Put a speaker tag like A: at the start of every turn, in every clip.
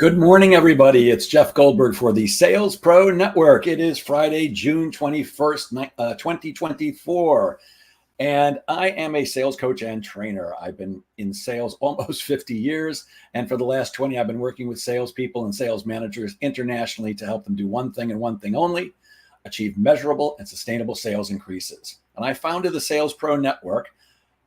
A: Good morning, everybody. It's Jeff Goldberg for the Sales Pro Network. It is Friday, June 21st, 2024, and I am a sales coach and trainer. I've been in sales almost 50 years, and for the last 20, I've been working with salespeople and sales managers internationally to help them do one thing and one thing only: achieve measurable and sustainable sales increases. And I founded the Sales Pro Network,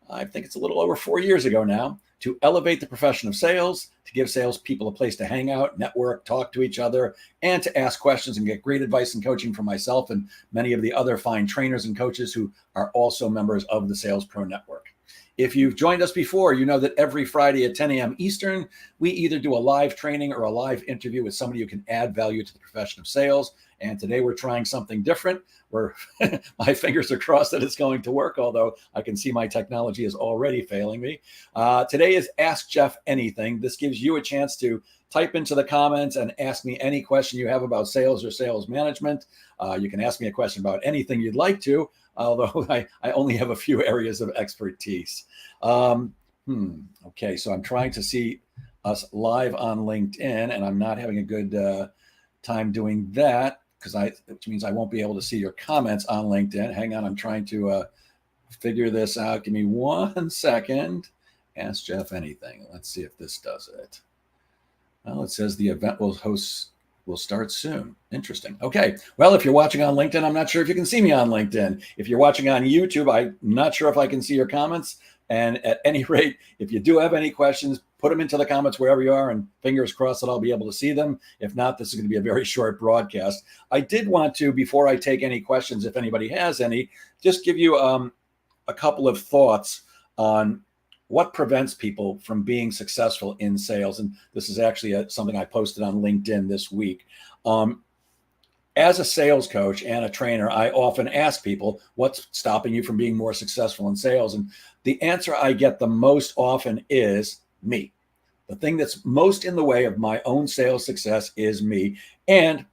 A: I think it's a little over 4 years ago now, to elevate the profession of sales, to give salespeople a place to hang out, network, talk to each other, and to ask questions and get great advice and coaching from myself and many of the other fine trainers and coaches who are also members of the Sales Pro Network. If you've joined us before, you know that every Friday at 10 a.m. Eastern, we either do a live training or a live interview with somebody who can add value to the profession of sales. And today we're trying something different. My fingers are crossed that it's going to work, although I can see my technology is already failing me. Today is Ask Jeff Anything. This gives you a chance to type into the comments and ask me any question you have about sales or sales management. You can ask me a question about anything you'd like to, although I only have a few areas of expertise. Okay, so I'm trying to see us live on LinkedIn, and I'm not having a good time doing that, which means I won't be able to see your comments on LinkedIn. Hang on, I'm trying to figure this out. Give me 1 second. Ask Jeff Anything. Let's see if this does it. Well, it says the event will start soon. Interesting. Okay. Well, if you're watching on LinkedIn, I'm not sure if you can see me on LinkedIn. If you're watching on YouTube, I'm not sure if I can see your comments. And at any rate, if you do have any questions, put them into the comments wherever you are, and fingers crossed that I'll be able to see them. If not, this is going to be a very short broadcast. I did want to, before I take any questions, if anybody has any, just give you a couple of thoughts on what prevents people from being successful in sales. And this is actually something I posted on LinkedIn this week. As a sales coach and a trainer, I often ask people, what's stopping you from being more successful in sales? And the answer I get the most often is me. The thing that's most in the way of my own sales success is me. And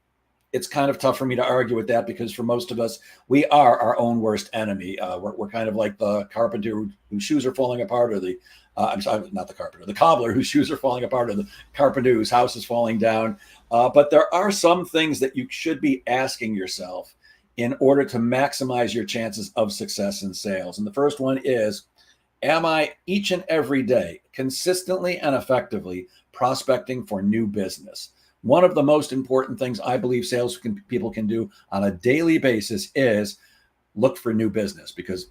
A: it's kind of tough for me to argue with that, because for most of us, we are our own worst enemy. We're kind of like the carpenter whose shoes are falling apart, or I'm sorry, not the carpenter, the cobbler whose shoes are falling apart, or the carpenter whose house is falling down. But there are some things that you should be asking yourself in order to maximize your chances of success in sales. And the first one is, am I each and every day consistently and effectively prospecting for new business? One of the most important things I believe salespeople can do on a daily basis is look for new business, because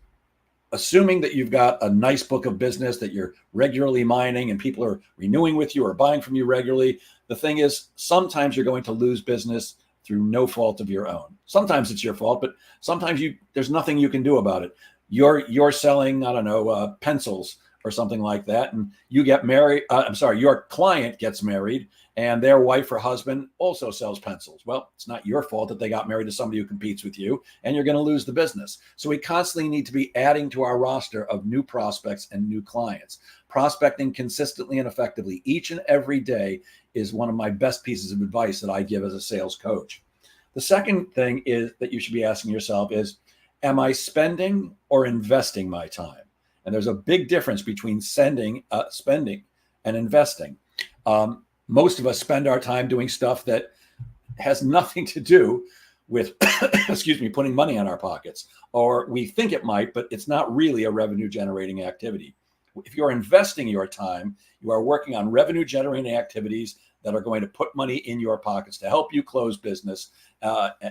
A: assuming that you've got a nice book of business that you're regularly mining and people are renewing with you or buying from you regularly, the thing is, sometimes you're going to lose business through no fault of your own. Sometimes it's your fault, but sometimes there's nothing you can do about it. You're selling, I don't know, pencils or something like that, and you get married. Your client gets married, and their wife or husband also sells pencils. Well, it's not your fault that they got married to somebody who competes with you, and you're going to lose the business. So we constantly need to be adding to our roster of new prospects and new clients. Prospecting consistently and effectively each and every day is one of my best pieces of advice that I give as a sales coach. The second thing is that you should be asking yourself is, am I spending or investing my time? And there's a big difference between spending and investing. Most of us spend our time doing stuff that has nothing to do with, putting money in our pockets, or we think it might, but it's not really a revenue generating activity. If you're investing your time, you are working on revenue generating activities that are going to put money in your pockets to help you close business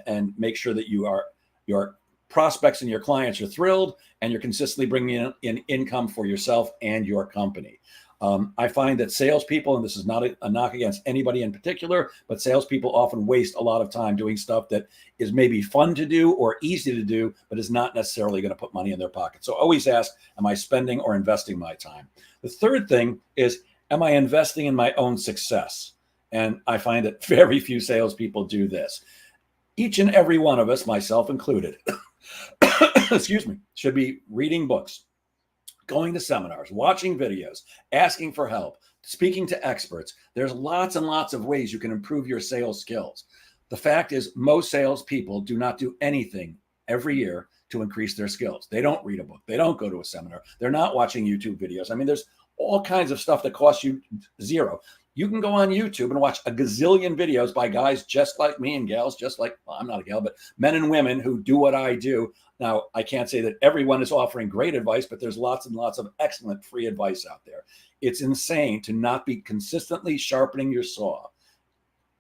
A: and make sure that your prospects and your clients are thrilled, and you're consistently bringing in income for yourself and your company. I find that salespeople, and this is not a knock against anybody in particular, but salespeople often waste a lot of time doing stuff that is maybe fun to do or easy to do, but is not necessarily going to put money in their pocket. So always ask, am I spending or investing my time? The third thing is, am I investing in my own success? And I find that very few salespeople do this. Each and every one of us, myself included, should be reading books, going to seminars, watching videos, asking for help, speaking to experts. There's lots and lots of ways you can improve your sales skills. The fact is, most salespeople do not do anything every year to increase their skills. They don't read a book. They don't go to a seminar. They're not watching YouTube videos. I mean, there's all kinds of stuff that costs you zero. You can go on YouTube and watch a gazillion videos by guys just like me and gals, just like, well, I'm not a gal, but men and women who do what I do. Now, I can't say that everyone is offering great advice, but there's lots and lots of excellent free advice out there. It's insane to not be consistently sharpening your saw.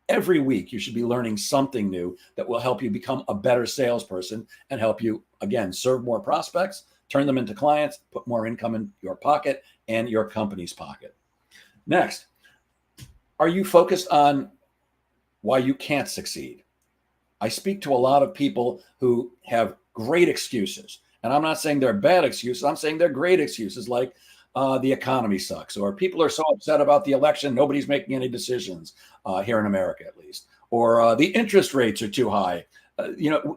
A: Every week, you should be learning something new that will help you become a better salesperson and help you, again, serve more prospects, turn them into clients, put more income in your pocket and your company's pocket. Next, are you focused on why you can't succeed? I speak to a lot of people who have great excuses. And I'm not saying they're bad excuses. I'm saying they're great excuses, like the economy sucks, or people are so upset about the election, nobody's making any decisions here in America, at least, or the interest rates are too high.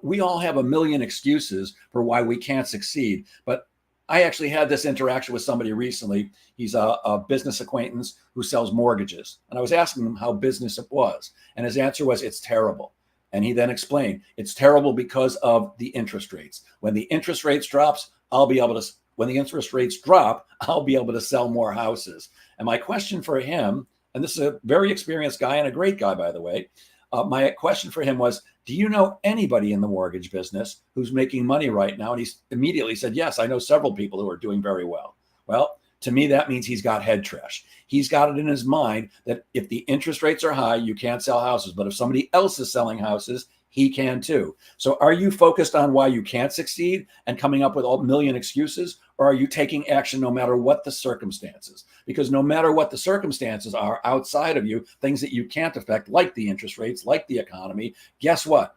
A: We all have a million excuses for why we can't succeed. But I actually had this interaction with somebody recently. He's a business acquaintance who sells mortgages. And I was asking him how business it was. And his answer was, it's terrible. And he then explained, it's terrible because of the interest rates. When the interest rates drops, when the interest rates drop, I'll be able to sell more houses. And my question for him, and this is a very experienced guy and a great guy, by the way, my question for him was, do you know anybody in the mortgage business who's making money right now? And he immediately said, yes, I know several people who are doing very well. Well, to me, that means he's got head trash. He's got it in his mind that if the interest rates are high, you can't sell houses. But if somebody else is selling houses, he can too. So are you focused on why you can't succeed and coming up with a million excuses? Or are you taking action no matter what the circumstances? Because no matter what the circumstances are outside of you, things that you can't affect, like the interest rates, like the economy, guess what?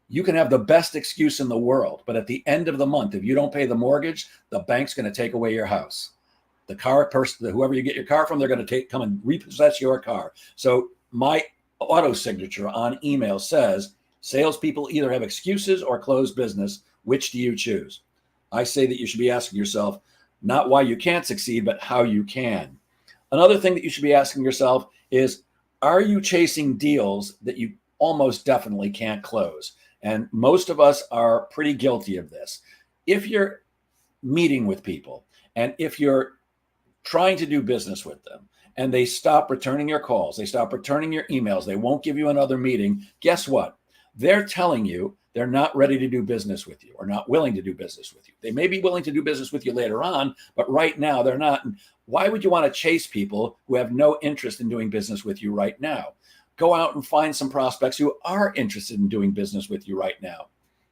A: You can have the best excuse in the world, but at the end of the month, if you don't pay the mortgage, the bank's going to take away your house. The car person, whoever you get your car from, they're going to come and repossess your car. So my auto signature on email says, salespeople either have excuses or closed business. Which do you choose? I say that you should be asking yourself, not why you can't succeed, but how you can. Another thing that you should be asking yourself is, are you chasing deals that you almost definitely can't close? And most of us are pretty guilty of this. If you're meeting with people and if you're trying to do business with them and they stop returning your calls, they stop returning your emails, they won't give you another meeting, guess what? They're telling you they're not ready to do business with you or not willing to do business with you. They may be willing to do business with you later on, but right now they're not. And why would you want to chase people who have no interest in doing business with you right now? Go out and find some prospects who are interested in doing business with you right now.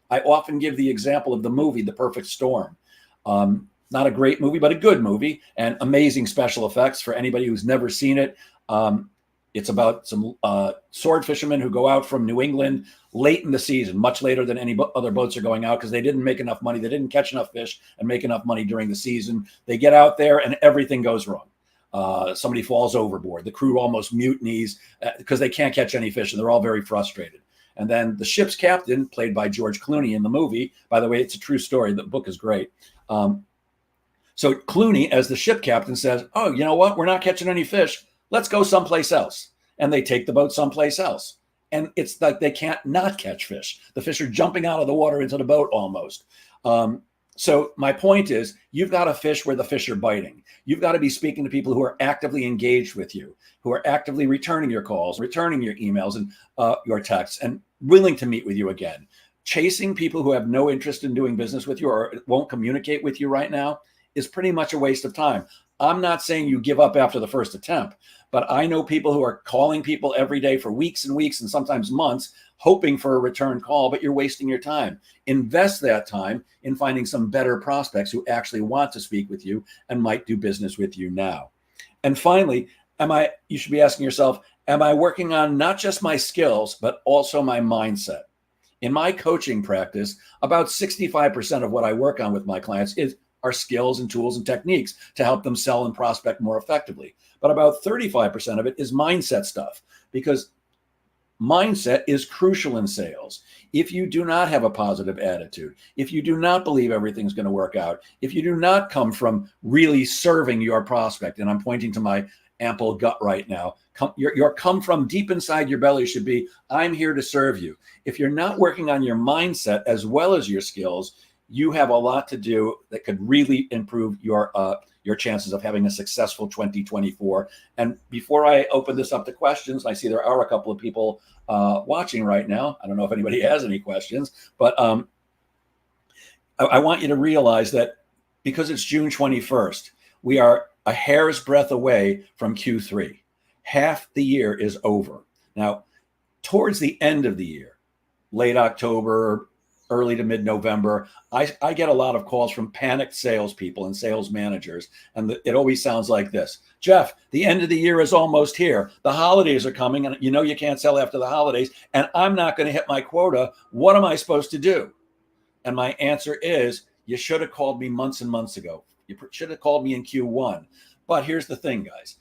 A: I often give the example of the movie, The Perfect Storm. Not a great movie, but a good movie and amazing special effects for anybody who's never seen it. It's about some sword fishermen who go out from New England late in the season, much later than any other boats are going out because they didn't make enough money. They didn't catch enough fish and make enough money during the season. They get out there and everything goes wrong. Somebody falls overboard. The crew almost mutinies because they can't catch any fish and they're all very frustrated. And then the ship's captain, played by George Clooney in the movie, by the way, it's a true story. The book is great. So Clooney, as the ship captain, says, oh, you know what? We're not catching any fish. Let's go someplace else. And they take the boat someplace else. And it's like they can't not catch fish. The fish are jumping out of the water into the boat almost. So my point is, you've got to fish where the fish are biting. You've got to be speaking to people who are actively engaged with you, who are actively returning your calls, returning your emails and your texts, and willing to meet with you again. Chasing people who have no interest in doing business with you or won't communicate with you right now is pretty much a waste of time. I'm not saying you give up after the first attempt, but I know people who are calling people every day for weeks and weeks and sometimes months, hoping for a return call, but you're wasting your time. Invest that time in finding some better prospects who actually want to speak with you and might do business with you now. And finally, you should be asking yourself, am I working on not just my skills, but also my mindset? In my coaching practice, about 65% of what I work on with my clients are skills and tools and techniques to help them sell and prospect more effectively. But about 35% of it is mindset stuff, because mindset is crucial in sales. If you do not have a positive attitude, if you do not believe everything's going to work out, if you do not come from really serving your prospect, and I'm pointing to my ample gut right now, your come from deep inside your belly should be, I'm here to serve you. If you're not working on your mindset as well as your skills, you have a lot to do that could really improve your your chances of having a successful 2024. And before I open this up to questions, I see there are a couple of people watching right now. I don't know if anybody has any questions, but I want you to realize that because it's June 21st, we are a hair's breadth away from Q3. Half the year is over. Now, towards the end of the year, late October, early to mid-November, I get a lot of calls from panicked salespeople and sales managers. And it always sounds like this: Jeff, the end of the year is almost here. The holidays are coming, and you know you can't sell after the holidays, and I'm not going to hit my quota. What am I supposed to do? And my answer is, you should have called me months and months ago. You should have called me in Q1. But here's the thing, guys.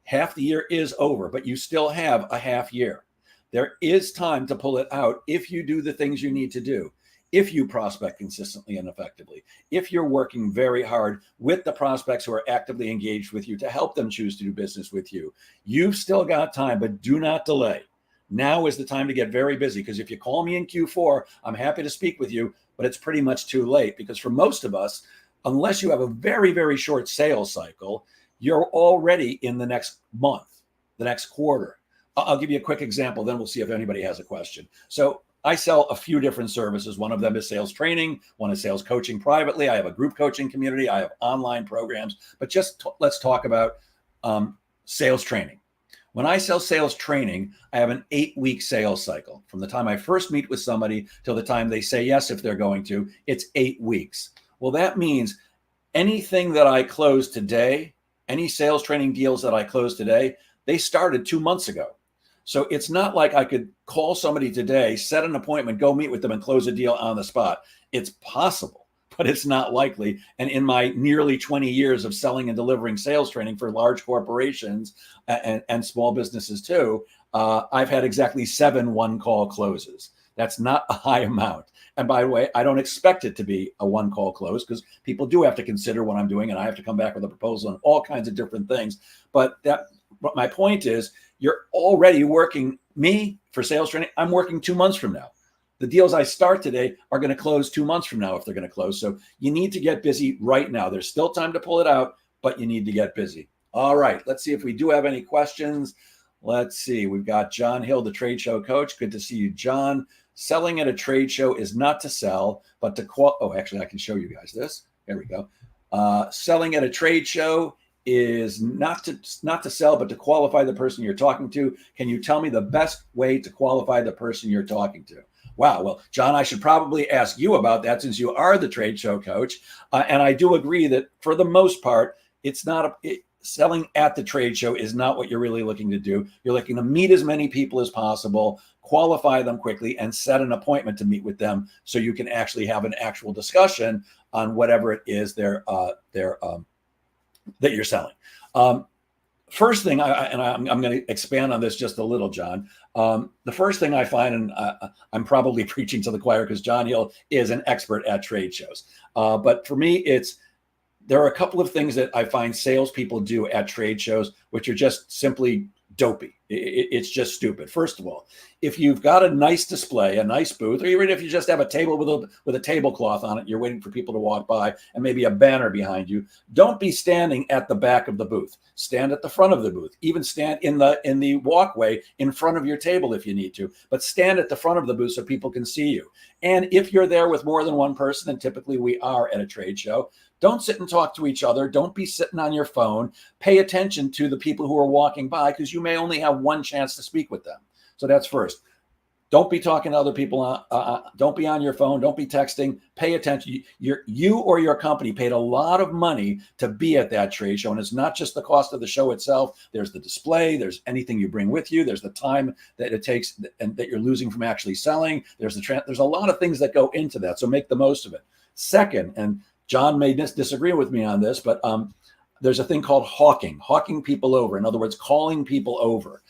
A: Half the year is over, but you still have a half year. There is time to pull it out if you do the things you need to do. If you prospect consistently and effectively, if you're working very hard with the prospects who are actively engaged with you to help them choose to do business with you, you've still got time, but do not delay. Now is the time to get very busy, because if you call me in Q4, I'm happy to speak with you, but it's pretty much too late, because for most of us, unless you have a very, very short sales cycle, you're already in the next month, the next quarter. I'll give you a quick example, then we'll see if anybody has a question. So I sell a few different services. One of them is sales training. One is sales coaching privately. I have a group coaching community. I have online programs. But let's talk about sales training. When I sell sales training, I have an 8-week sales cycle. From the time I first meet with somebody till the time they say yes if they're going to, it's 8 weeks. Well, that means anything that I close today, any sales training deals that I close today, they started 2 months ago. So it's not like I could call somebody today, set an appointment, go meet with them and close a deal on the spot. It's possible, but it's not likely. And in my nearly 20 years of selling and delivering sales training for large corporations and small businesses too, I've had exactly 7 one-call closes. That's not a high amount. And by the way, I don't expect it to be a one-call close, because people do have to consider what I'm doing, and I have to come back with a proposal and all kinds of different things. But my point is, you're already working me for sales training. I'm working 2 months from now. The deals I start today are going to close 2 months from now if they're going to close. So you need to get busy right now. There's still time to pull it out, but you need to get busy. All right, let's see if we do have any questions. Let's see. We've got John Hill, the trade show coach. Good to see you, John. Selling at a trade show is not to sell, but to actually, I can show you guys this. There we go. Selling at a trade show is not to sell, but to qualify the person you're talking to. Can you tell me the best way to qualify the person you're talking to? Wow. Well, John, I should probably ask you about that, since you are the trade show coach. And I do agree that for the most part, selling at the trade show is not what you're really looking to do. You're looking to meet as many people as possible, qualify them quickly, and set an appointment to meet with them so you can actually have an actual discussion on whatever it is that you're selling. First thing, I'm going to expand on this just a little, John. The first thing I find, and I'm probably preaching to the choir because John Hill is an expert at trade shows. But for me, there are a couple of things that I find salespeople do at trade shows, which are just simply dopey. It's just stupid. First of all, if you've got a nice display, a nice booth, or even if you just have a table with a tablecloth on it, you're waiting for people to walk by, and maybe a banner behind you, don't be standing at the back of the booth. Stand at the front of the booth. Even stand in the walkway in front of your table if you need to, but stand at the front of the booth so people can see you. And if you're there with more than one person, and typically we are at a trade show, don't sit and talk to each other. Don't be sitting on your phone. Pay attention to the people who are walking by, because you may only have one chance to speak with them. So that's first. Don't be talking to other people. Don't be on your phone. Don't be texting. Pay attention. You or your company paid a lot of money to be at that trade show. And it's not just the cost of the show itself. There's the display. There's anything you bring with you. There's the time that it takes and that you're losing from actually selling. There's a lot of things that go into that. So make the most of it. Second, and John may disagree with me on this, but there's a thing called hawking people over. In other words, calling people over.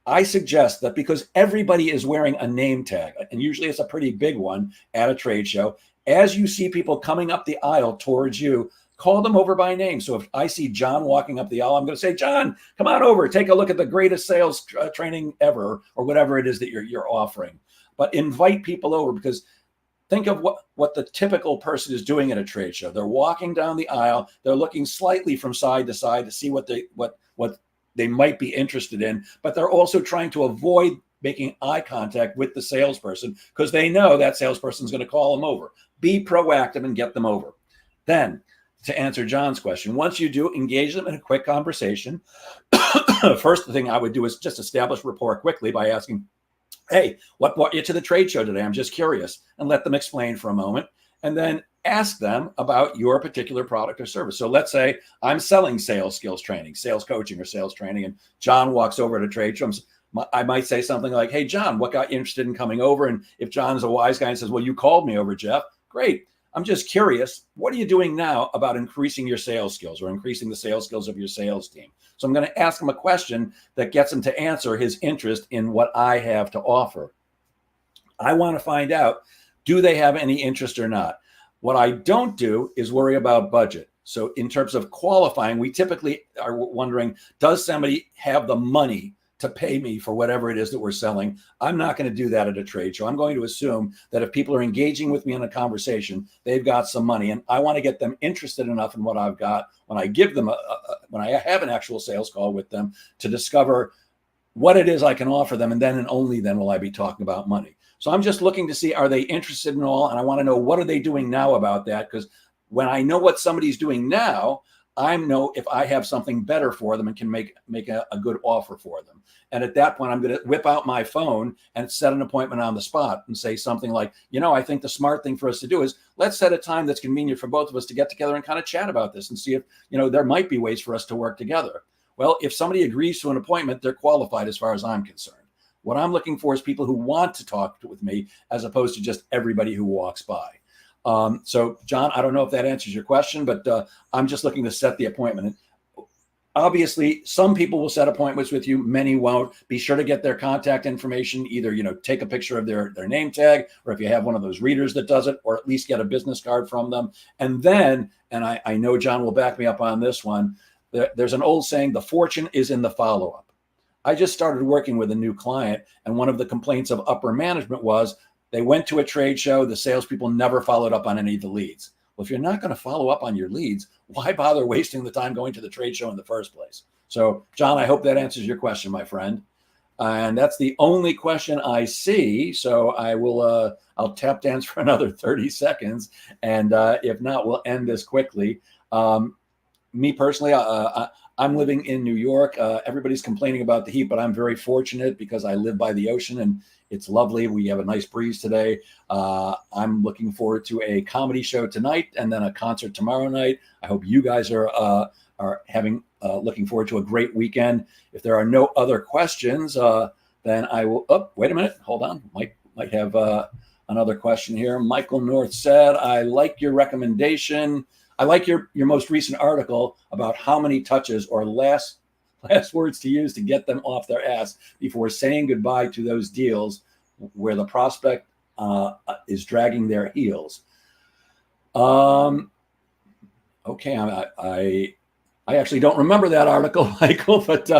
A: I suggest that because everybody is wearing a name tag, and usually it's a pretty big one at a trade show, as you see people coming up the aisle towards you, call them over by name. So if I see John walking up the aisle, I'm going to say, John, come on over, take a look at the greatest sales training ever, or whatever it is that you're offering. But invite people over, because think of what the typical person is doing at a trade show. They're walking down the aisle. They're looking slightly from side to side to see what they might be interested in, but they're also trying to avoid making eye contact with the salesperson because they know that salesperson is going to call them over. Be proactive and get them over. Then, to answer John's question, once you do engage them in a quick conversation, first thing I would do is just establish rapport quickly by asking, hey, what brought you to the trade show today? I'm just curious, and let them explain for a moment, and then ask them about your particular product or service. So let's say I'm selling sales skills training, sales coaching or sales training, and John walks over to a trade show. I might say something like, hey, John, what got you interested in coming over? And if John's a wise guy and says, well, you called me over, Jeff, great. I'm just curious, what are you doing now about increasing your sales skills or increasing the sales skills of your sales team? So I'm going to ask him a question that gets him to answer his interest in what I have to offer. I want to find out, do they have any interest or not? What I don't do is worry about budget. So in terms of qualifying, we typically are wondering, does somebody have the money to pay me for whatever it is that we're selling? I'm not going to do that at a trade show. I'm going to assume that if people are engaging with me in a conversation, they've got some money, and I want to get them interested enough in what I've got when I give them when I have an actual sales call with them to discover what it is I can offer them, and then and only then will I be talking about money. So I'm just looking to see, are they interested in all, and I want to know, what are they doing now about that? Because when I know what somebody's doing now, I know if I have something better for them and can make a good offer for them. And at that point, I'm going to whip out my phone and set an appointment on the spot and say something like, I think the smart thing for us to do is let's set a time that's convenient for both of us to get together and kind of chat about this and see if, there might be ways for us to work together. Well, if somebody agrees to an appointment, they're qualified as far as I'm concerned. What I'm looking for is people who want to talk with me as opposed to just everybody who walks by. So, John, I don't know if that answers your question, but I'm just looking to set the appointment. Obviously, some people will set appointments with you. Many won't. Be sure to get their contact information. Either, take a picture of their name tag, or if you have one of those readers that does it, or at least get a business card from them. And then, and I know John will back me up on this one, there's an old saying, the fortune is in the follow-up. I just started working with a new client, and one of the complaints of upper management was they went to a trade show, the salespeople never followed up on any of the leads. Well, if you're not going to follow up on your leads, why bother wasting the time going to the trade show in the first place? So, John, I hope that answers your question, my friend. And that's the only question I see. So I will, I'll tap dance for another 30 seconds. And if not, we'll end this quickly. Me personally, I'm living in New York. Everybody's complaining about the heat, but I'm very fortunate because I live by the ocean and it's lovely. We have a nice breeze today. I'm looking forward to a comedy show tonight and then a concert tomorrow night. I hope you guys are having looking forward to a great weekend. If there are no other questions, then I will. Oh, wait a minute. Hold on. Might have another question here. Michael North said, "I like your recommendation. I like your most recent article about how many touches or last words to use to get them off their ass before saying goodbye to those deals where the prospect is dragging their heels." Okay, I actually don't remember that article, Michael, but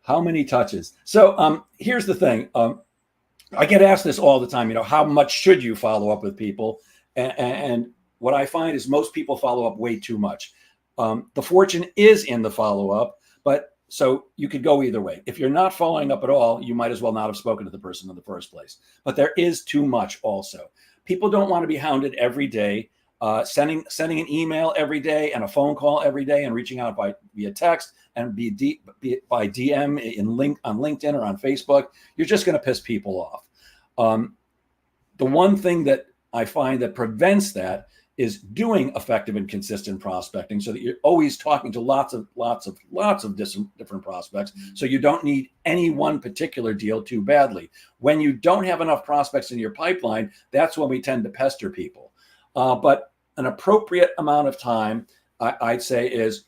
A: how many touches? So here's the thing. I get asked this all the time, how much should you follow up with people? And what I find is most people follow up way too much. The fortune is in the follow-up, but so you could go either way. If you're not following up at all, you might as well not have spoken to the person in the first place. But there is too much also. People don't want to be hounded every day. Sending an email every day and a phone call every day and reaching out via text and by DM on LinkedIn or on Facebook, you're just going to piss people off. The one thing that I find that prevents that is doing effective and consistent prospecting so that you're always talking to lots of different prospects. So you don't need any one particular deal too badly. When you don't have enough prospects in your pipeline, that's when we tend to pester people. But an appropriate amount of time, I'd say, is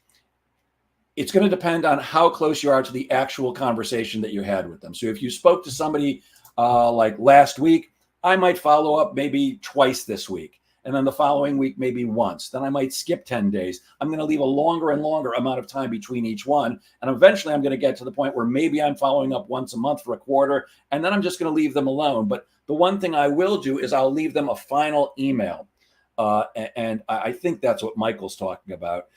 A: it's going to depend on how close you are to the actual conversation that you had with them. So if you spoke to somebody like last week, I might follow up maybe twice this week. And then the following week, maybe once. Then I might skip 10 days. I'm going to leave a longer and longer amount of time between each one. And eventually I'm going to get to the point where maybe I'm following up once a month for a quarter, and then I'm just going to leave them alone. But the one thing I will do is I'll leave them a final email. And I think that's what Michael's talking about.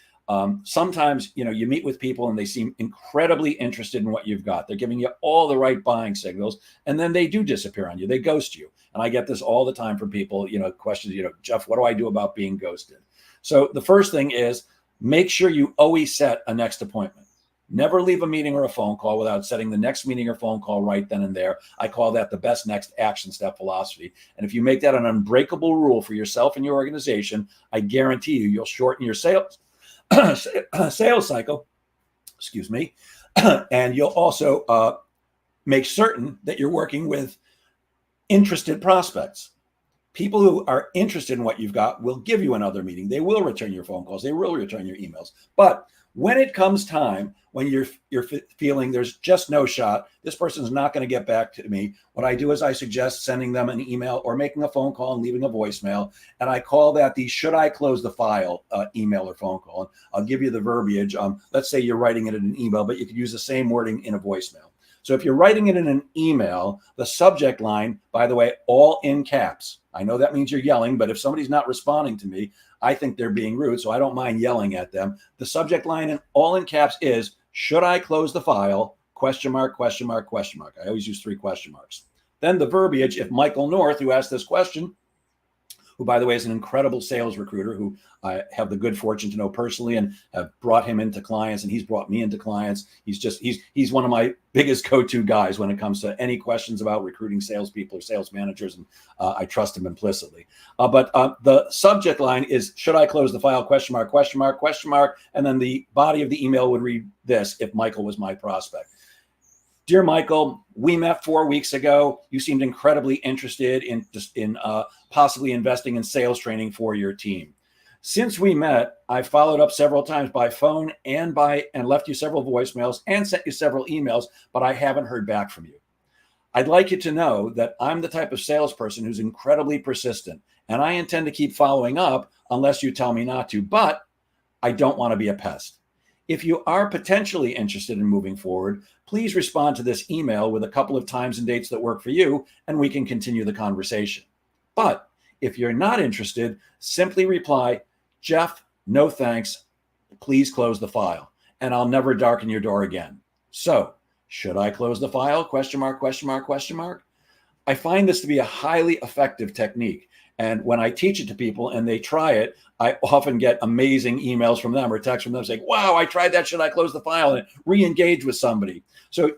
A: Sometimes, you meet with people and they seem incredibly interested in what you've got. They're giving you all the right buying signals, and then they do disappear on you. They ghost you. And I get this all the time from people, questions, Jeff, what do I do about being ghosted? So the first thing is make sure you always set a next appointment. Never leave a meeting or a phone call without setting the next meeting or phone call right then and there. I call that the best next action step philosophy. And if you make that an unbreakable rule for yourself and your organization, I guarantee you'll shorten your sales cycle, and you'll also make certain that you're working with interested prospects. People who are interested in what you've got will give you another meeting. They will return your phone calls. They will return your emails. But when it comes time, when you're feeling there's just no shot, this person's not going to get back to me, what I do is I suggest sending them an email or making a phone call and leaving a voicemail. And I call that the should I close the file email or phone call. And I'll give you the verbiage. Let's say you're writing it in an email, but you could use the same wording in a voicemail. So if you're writing it in an email, the subject line, by the way, all in caps. I know that means you're yelling, but if somebody's not responding to me, I think they're being rude, so I don't mind yelling at them. The subject line in all in caps is, should I close the file? Question mark, question mark, question mark. I always use 3 question marks. Then the verbiage, if Michael North, who asked this question, who, by the way, is an incredible sales recruiter who I have the good fortune to know personally and have brought him into clients, and he's brought me into clients. He's one of my biggest go-to guys when it comes to any questions about recruiting salespeople or sales managers, and I trust him implicitly. But the subject line is, should I close the file? Question mark, question mark, question mark. And then the body of the email would read this, if Michael was my prospect. Dear Michael, we met 4 weeks ago. You seemed incredibly interested in possibly investing in sales training for your team. Since we met, I followed up several times by phone and left you several voicemails and sent you several emails, but I haven't heard back from you. I'd like you to know that I'm the type of salesperson who's incredibly persistent, and I intend to keep following up unless you tell me not to, but I don't want to be a pest. If you are potentially interested in moving forward, please respond to this email with a couple of times and dates that work for you, and we can continue the conversation. But if you're not interested, simply reply, Jeff, no thanks. Please close the file, and I'll never darken your door again. So, should I close the file? Question mark, question mark, question mark. I find this to be a highly effective technique. And when I teach it to people and they try it, I often get amazing emails from them or texts from them saying, wow, I tried that. Should I close the file? And re-engage with somebody. So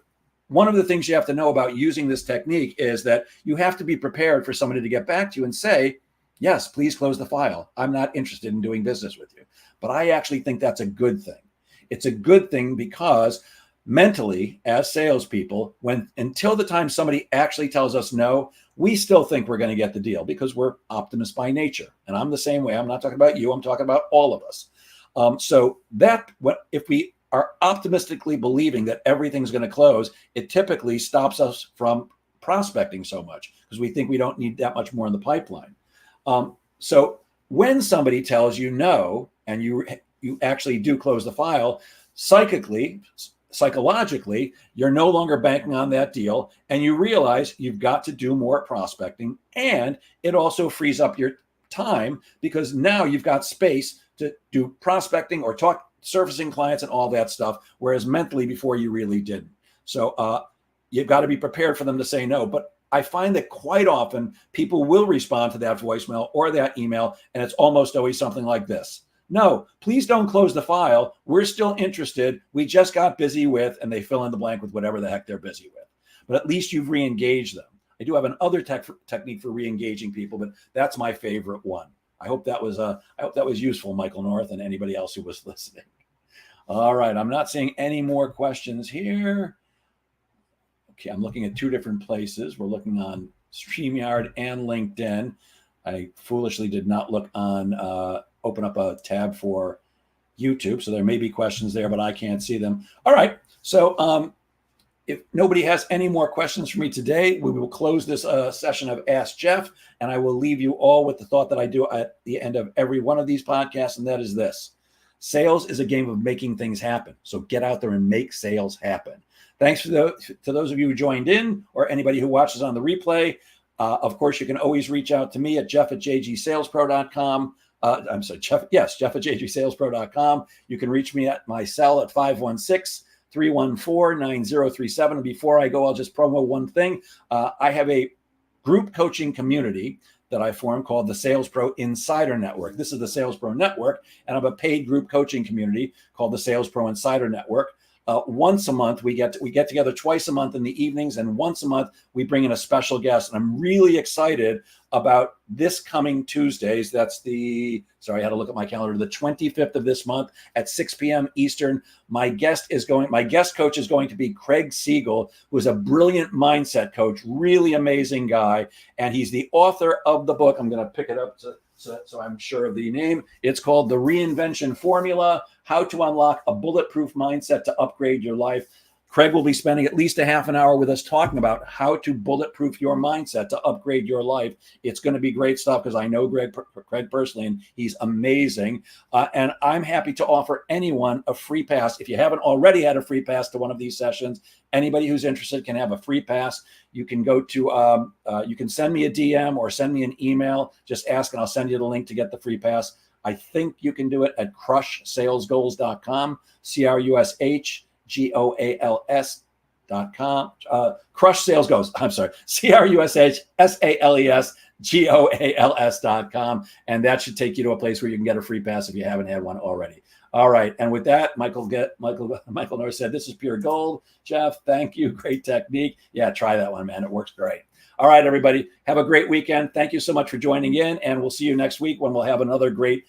A: one of the things you have to know about using this technique is that you have to be prepared for somebody to get back to you and say, yes, please close the file. I'm not interested in doing business with you. But I actually think that's a good thing. It's a good thing because mentally, as salespeople, until the time somebody actually tells us no, we still think we're going to get the deal because we're optimists by nature. And I'm the same way. I'm not talking about you. I'm talking about all of us. So if we are optimistically believing that everything's going to close, it typically stops us from prospecting so much because we think we don't need that much more in the pipeline. So when somebody tells you no, and you actually do close the file, psychologically, you're no longer banking on that deal, and you realize you've got to do more prospecting, and it also frees up your time because now you've got space to do prospecting or surfacing clients and all that stuff, whereas mentally before you really didn't. So you've got to be prepared for them to say no. But I find that quite often people will respond to that voicemail or that email, and it's almost always something like this. No, please don't close the file. We're still interested. We just got busy with, and they fill in the blank with whatever the heck they're busy with. But at least you've re-engaged them. I do have another technique for re-engaging people, but that's my favorite one. I hope that was useful, Michael North, and anybody else who was listening. All right, I'm not seeing any more questions here. Okay, I'm looking at 2 different places. We're looking on StreamYard and LinkedIn. I foolishly did not look on open up a tab for YouTube. So there may be questions there, but I can't see them. All right. So if nobody has any more questions for me today, we will close this session of Ask Jeff, and I will leave you all with the thought that I do at the end of every one of these podcasts, and that is this. Sales is a game of making things happen. So get out there and make sales happen. Thanks to those of you who joined in or anybody who watches on the replay. Of course, you can always reach out to me at jeff@jgsalespro.com. I'm sorry, Jeff at jgsalespro.com. You can reach me at my cell at 516-314-9037. And before I go, I'll just promo one thing. I have a group coaching community that I formed called the Sales Pro Insider Network. This is the Sales Pro Network, and I have a paid group coaching community called the Sales Pro Insider Network. Once a month, we get together twice a month in the evenings, and once a month we bring in a special guest. And I'm really excited about this coming Tuesdays. That's I had to look at my calendar. The 25th of this month at 6 p.m. Eastern. My guest coach is going to be Craig Siegel, who is a brilliant mindset coach, really amazing guy, and he's the author of the book. I'm going to pick it up so I'm sure of the name. It's called The Reinvention Formula: How to Unlock a Bulletproof Mindset to Upgrade Your Life. Craig will be spending at least a half an hour with us talking about how to bulletproof your mindset to upgrade your life. It's going to be great stuff because I know Craig personally, and he's amazing. And I'm happy to offer anyone a free pass. If you haven't already had a free pass to one of these sessions, anybody who's interested can have a free pass. You can go to, you can send me a DM or send me an email. Just ask and I'll send you the link to get the free pass. I think you can do it at crushsalesgoals.com, CRUSHGOALS.com. Crush Sales Goals. I'm sorry, CRUSHSALESGOALS.com. And that should take you to a place where you can get a free pass if you haven't had one already. All right. And with that, Michael Norris said, this is pure gold. Jeff, thank you. Great technique. Yeah, try that one, man. It works great. All right, everybody. Have a great weekend. Thank you so much for joining in. And we'll see you next week when we'll have another great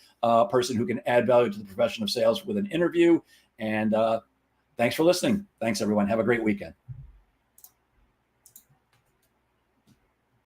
A: person who can add value to the profession of sales with an interview. And thanks for listening. Thanks, everyone. Have a great weekend.